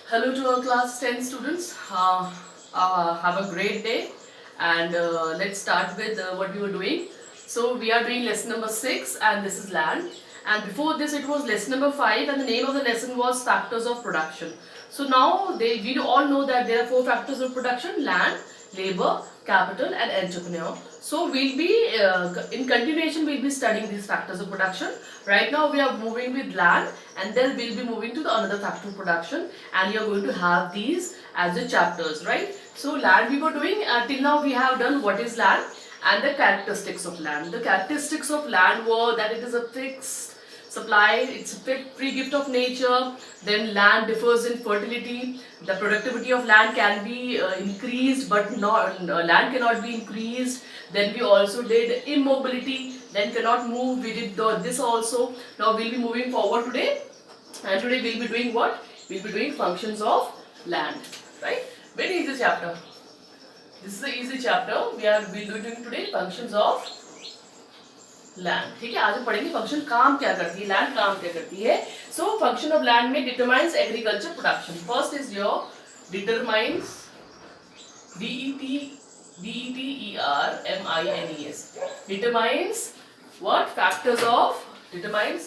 Hello to our class 10 students. Have a great day and let's start with what we were doing. So we are doing lesson number 6 and this is land, and before this it was lesson number 5 and the name of the lesson was factors of production. So now we all know that there are 4 factors of production: land, labor, capital and entrepreneur. So we'll be in continuation we'll be studying these factors of production. Right now we are moving with land and then we'll be moving to the another factor of production, and you're going to have these as the chapters, right? So land we were doing till now we have done what is land and the characteristics of land. The characteristics of land were that it is a fixed supply, it's a free gift of nature. Then land differs in fertility. The productivity of land can be increased, but not land cannot be increased. Then we also did immobility, then cannot move. We did this also. Now we'll be moving forward today, and today we'll be doing what? We'll be doing functions of land, right? Very easy chapter. This is the easy chapter. We'll be doing today functions of land. ठीक है, आज हम पढ़ेंगे function काम क्या करती है, land काम क्या करती है. सो फंक्शन ऑफ लैंड में determines agriculture production. First is your determines, DETERMINES, determines what factors of determines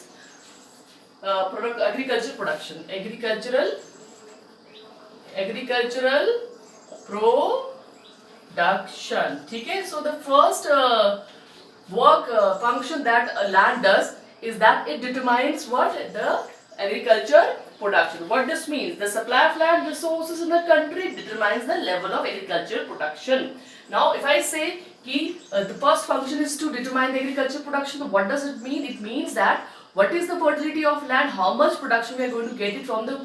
product agriculture production, agricultural production. ठीक है, so the first work function that a land does is that it determines what? The agriculture production. What this means? The supply of land resources in the country determines the level of agricultural production. Now if I say the first function is to determine the agriculture production, so what does it mean? It means that what is the fertility of land, how much production we are going to get it from the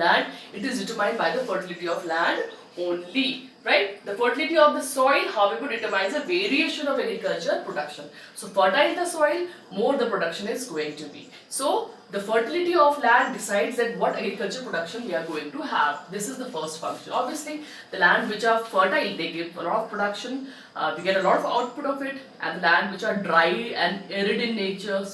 land. It is determined by the fertility of land only, right? The fertility of the soil, however, determines the variation of agriculture production. So fertile the soil, more the production is going to be. So the fertility of land decides that what agriculture production we are going to have. This is the first function. Obviously, the land which are fertile, they give a lot of production, we get a lot of output of it, and the land which are dry and arid in nature,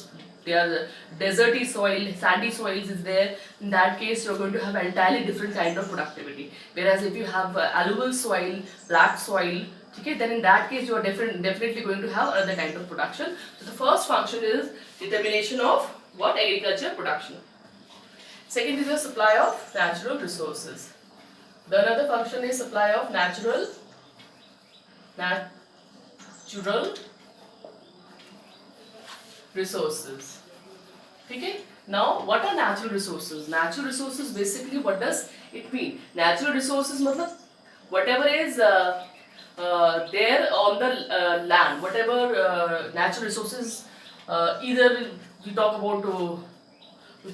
they are deserty soil, sandy soils is there. In that case, you're going to have entirely different kind of productivity. Whereas if you have alluvial soil, black soil, okay, then in that case you are definitely going to have another kind of production. So the first function is determination of what? Agriculture production. Second is the supply of natural resources. The another function is supply of natural resources. Okay. Now what are natural resources? Natural resources, basically what does it mean? Natural resources matlab whatever is there on the land, whatever natural resources, either we talk about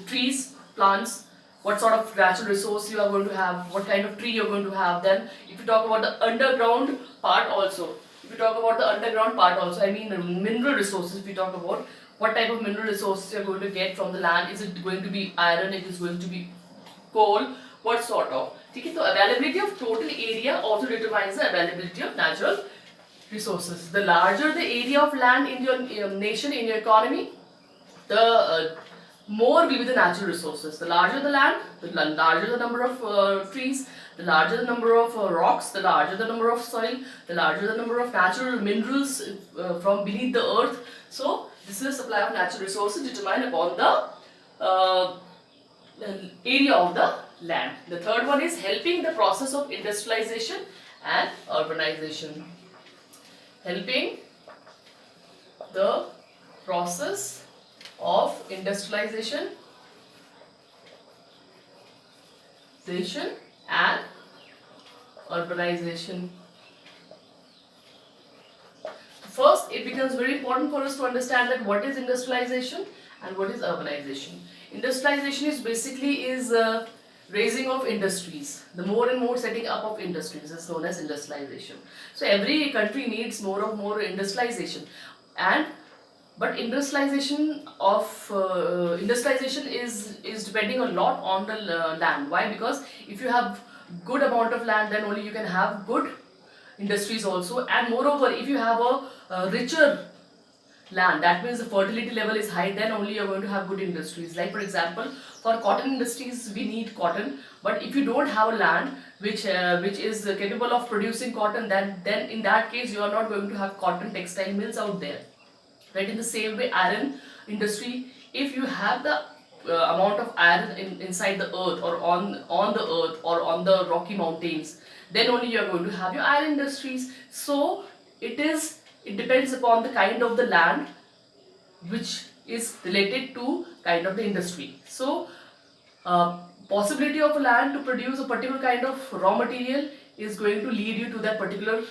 trees, plants, what sort of natural resource you are going to have, what kind of tree you are going to have. Then if you talk about the underground part also, I mean mineral resources. If we talk about what type of mineral resources you are going to get from the land, is it going to be iron, it is going to be coal, what sort of. Okay, so availability of total area also determines the availability of natural resources. The larger the area of land in your nation, in your economy, the more will be the natural resources. The larger the land, the larger the number of trees, the larger the number of rocks, the larger the number of soil, the larger the number of natural minerals from beneath the earth. So this is the supply of natural resources determined upon the area of the land. The third one is helping the process of industrialization and urbanization. Helping the process of industrialization and urbanization. First, it becomes very important for us to understand that what is industrialization and what is urbanization. Industrialization is basically raising of industries. The more and more setting up of industries is known as industrialization. So every country needs more industrialization, and but industrialization is depending a lot on the land. Why? Because if you have good amount of land, then only you can have good industries also. And moreover, if you have a richer land, that means the fertility level is high, then only you're going to have good industries. Like for example, for cotton industries we need cotton, but if you don't have a land which is capable of producing cotton, then in that case you are not going to have cotton textile mills out there, right? In the same way, iron industry, if you have the amount of iron inside the earth, or on the earth, or on the Rocky Mountains, then only you are going to have your iron industries. So it depends upon the kind of the land which is related to kind of the industry. So possibility of a land to produce a particular kind of raw material is going to lead you to that particular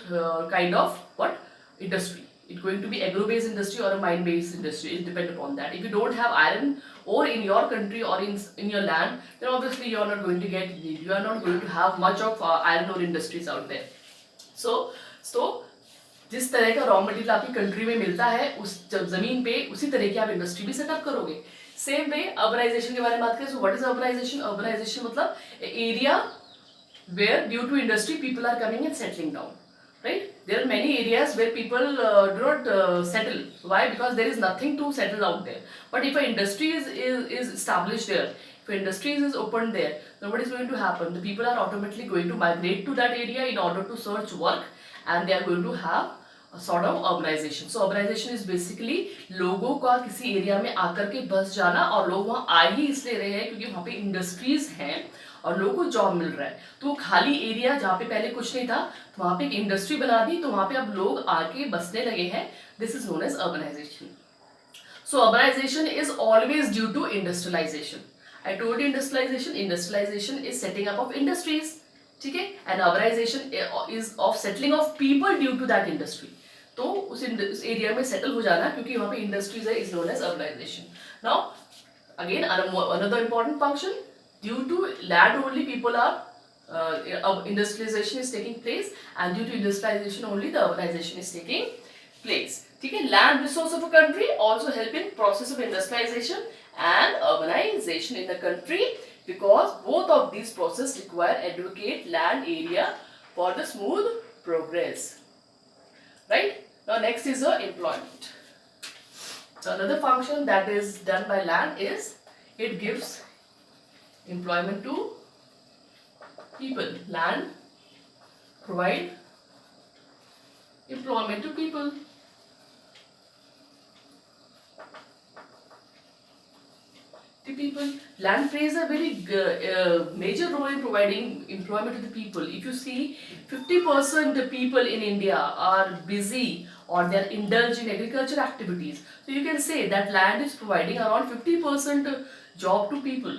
kind of what industry. It's going to be agro-based industry or a mine-based industry. It depends upon that. If you don't have iron ore in your country or in your land, then obviously you are not going to get, you are not going to have much of iron ore industries out there. So जिस तरह का raw material आपकी country में मिलता है उस जमीन पे, उसी तरह की आप इंडस्ट्री भी सेटअप करोगे. सेम वे अर्बनाइजेशन के बारे में बात करें. So what is urbanization? Urbanization मतलब area where due to industry people are coming and settling down, right? There are many areas where people do not settle. Why? Because there is nothing to settle out there. But if an industry is established there, if an industry is opened there, then what is going to happen? The people are automatically going to migrate to that area in order to search work, and they are going to have a sort of urbanization. So urbanization is basically लोगों का किसी area में आकर के बस जाना, और लोग वहाँ आ ही इसलिए रहे हैं क्योंकि वहाँ पे इंडस्ट्रीज हैं और लोगों को जॉब मिल रहा है. तो वो खाली एरिया जहाँ पे पहले कुछ नहीं था, तो वहाँ पे एक इंडस्ट्री बना दी, तो वहाँ पे अब लोग आके बसने लगे हैं. This is known as urbanisation. So urbanisation is always due to industrialisation. I told you industrialisation is setting up of industries, ठीक है, and urbanisation is of settling of people due to that industry. तो उस area में settle हो जाना क्योंकि वहाँ पे इंडस्ट्रीज है, is known as urbanisation. Now again another important function, due to land only people are industrialization is taking place, and due to industrialization only the urbanization is taking place. ठीक है, land resource of a country also help in process of industrialization and urbanization in the country, because both of these processes require adequate land area for the smooth progress. Right? Now next is employment. So another function that is done by land is it gives employment to people. Land provide employment to people. Land plays a very major role in providing employment to the people. If you see, 50% the people in India are busy or they are indulged in agriculture activities. So you can say that land is providing around 50% job to people,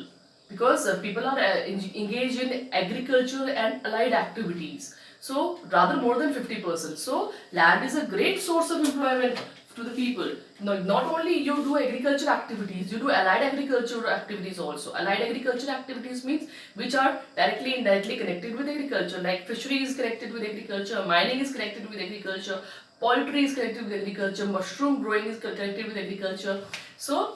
because people are engaged in agriculture and allied activities. So rather more than 50%. So land is a great source of employment to the people. Not only you do agriculture activities, you do allied agriculture activities also. Allied agriculture activities means which are directly indirectly connected with agriculture, like fishery is connected with agriculture, mining is connected with agriculture, poultry is connected with agriculture, mushroom growing is connected with agriculture. So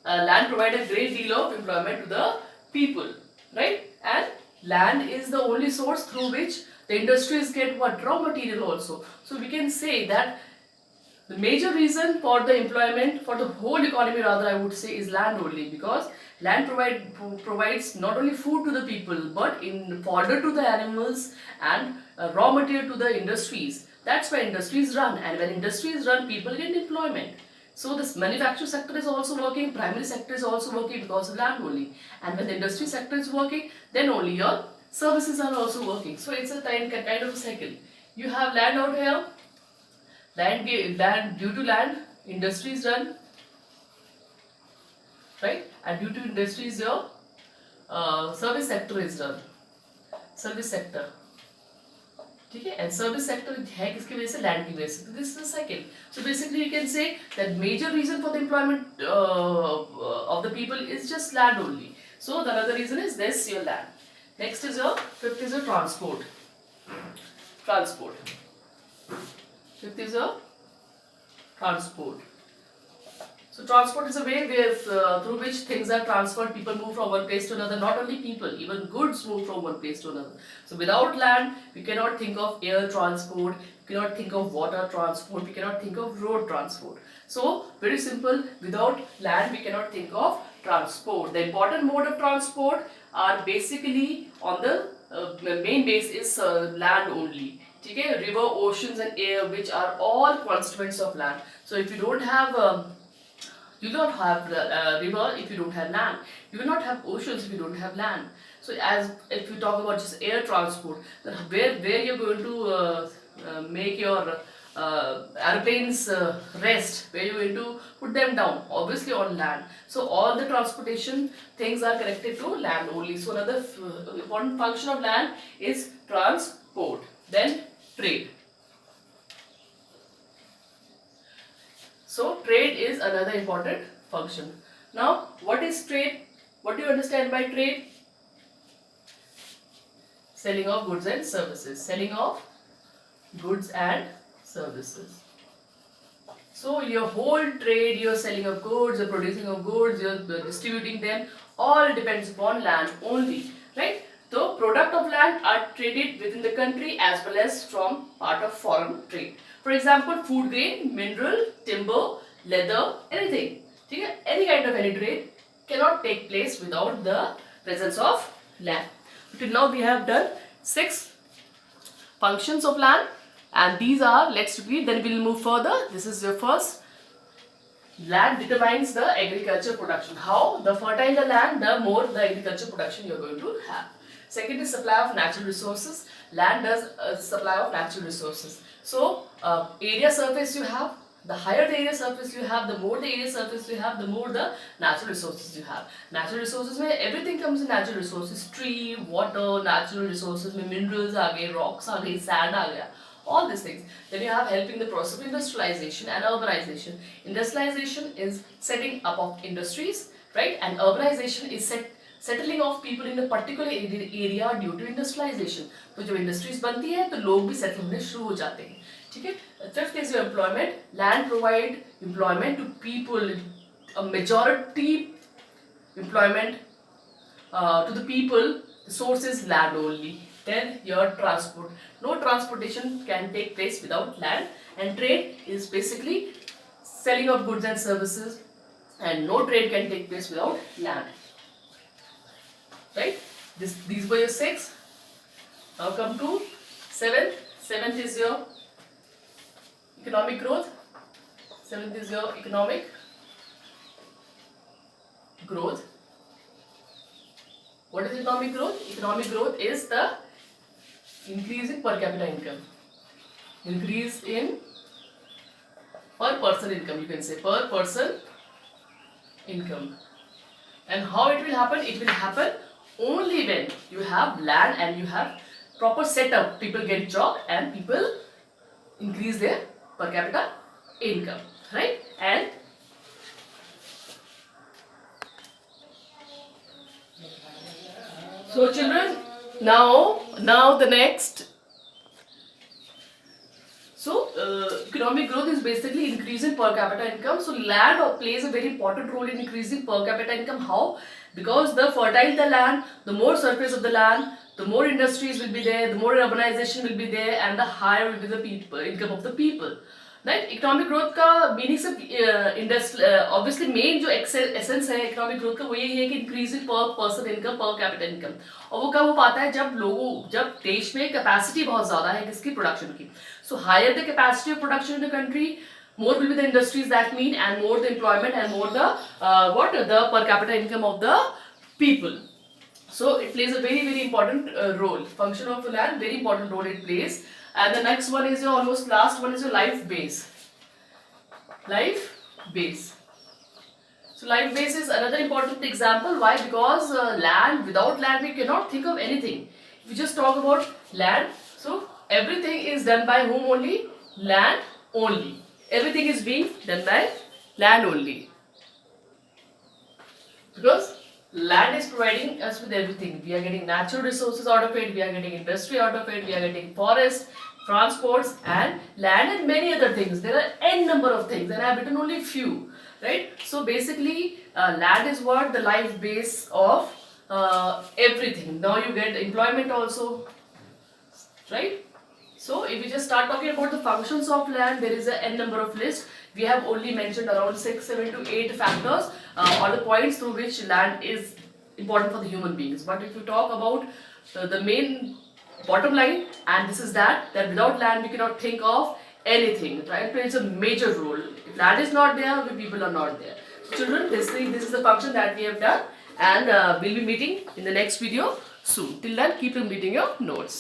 land provides a great deal of employment to the people, right? And land is the only source through which the industries get what? Raw material also. So we can say that the major reason for the employment for the whole economy, rather I would say, is land only, because land provides not only food to the people, but in fodder to the animals and raw material to the industries. That's why industries run, and when industries run, people get employment. So this manufacturing sector is also working, primary sector is also working because of land only. And when the industry sector is working, then only your services are also working. So it's a kind of a cycle. You have land out here, land due to land, industries run, right? And due to industries, your service sector is run. Service sector. ठीक है, and service sector है किसकी वजह से? Land की वजह से. This is the cycle. So basically you can say that major reason for the employment of the people is just land only. So the another reason is this, your land. Next is your fifth is your transport. Fifth is your transport. So transport is a way through which things are transferred. People move from one place to another. Not only people, even goods move from one place to another. So without land, we cannot think of air transport. We cannot think of water transport. We cannot think of road transport. So very simple, without land we cannot think of transport. The important mode of transport are basically on the main base is land only. Okay? River, oceans and air, which are all constituents of land. So if you don't have you don't have river if you don't have land. You will not have oceans if you don't have land. So as if you talk about just air transport, then where you're going to make your airplanes rest, where you're going to put them down, obviously on land. So all the transportation things are connected to land only. So another important function of land is transport. Then trade. So trade is another important function. Now what is trade? What do you understand by trade? Selling of goods and services. Selling of goods and services. So your whole trade, your selling of goods, your producing of goods, your distributing them, all depends upon land only, right? So product of land are traded within the country as well as from part of foreign trade. For example, food grain, mineral, timber, leather, anything. Okay? Any kind of any trade cannot take place without the presence of land. Till now we have done 6 functions of land, and these are, let's repeat, then we will move further. This is your first. Land determines the agriculture production. How? The fertile the land, the more the agriculture production you are going to have. Second is supply of natural resources. Land does supply of natural resources. So area surface you have, the higher the area surface you have, the more the area surface you have, the more the natural resources you have. Natural resources में everything comes in natural resources. Tree, water, natural resources में minerals आ गए, rocks आ गई, sand आ गया. All these things. Then you have helping the process of industrialization and urbanization. Industrialization is setting up of industries, right? And urbanization is settling of people in a particular area due to industrialization. तो जब industries बनती है तो लोग भी settle होने शुरू हो जाते हैं. ठीक है? Fifth is your employment. Land provide employment to people. A majority employment to the people. The source is land only. Then your transport. No transportation can take place without land, and trade is basically selling of goods and services, and no trade can take place without land. Right? These were your 6. Now come to 7th. 7th is your economic growth. 7th is your economic growth. What is economic growth? Economic growth is the increase in per capita income. Increase in per person income, you can say per person income. And how it will happen? It will happen only when you have land and you have proper setup. People get job and people increase their per capita income, right? And so children, now the next. So economic growth is basically increasing per capita income. So land plays a very important role in increasing per capita income. How? Because the fertile the land, the more surface of the land, the more industries will be there, the more urbanization will be there, and the higher will be the people, income of the people. Right? Economic growth का meaning सिर्फ obviously main जो essence है economic growth का वो यही है कि increasing पर पर्सन इनकम, पर कैपिटल इनकम. और वो कब हो पाता है? जब देश में कैपेसिटी बहुत ज़्यादा है किसकी? प्रोडक्शन की. So higher the capacity of production in the country, more will be the industries that mean, and more the employment, and more the the per capita income of the people. So it plays a very important role. Function of land, very important role it plays. And the next one is your almost last one is your life base. Life base. So life base is another important example. Why? Because land, without land we cannot think of anything. If we just talk about land, so everything is done by whom only? Land only. Everything is being done by land only. Because land is providing us with everything. We are getting natural resources out of it, we are getting industry out of it, we are getting forest, transports, and land, and many other things. There are n number of things, and I have written only few, right? So basically land is what? The life base of everything. Now you get employment also, right? So if we just start talking about the functions of land, there is a n number of list. We have only mentioned around 6, 7 to 8 factors or the points through which land is important for the human beings. But if you talk about the main bottom line, and this is that without land we cannot think of anything. Right? Plays a major role. If land is not there, we people are not there. So children, this is the function that we have done, and we'll be meeting in the next video soon. Till then, keep repeating your notes.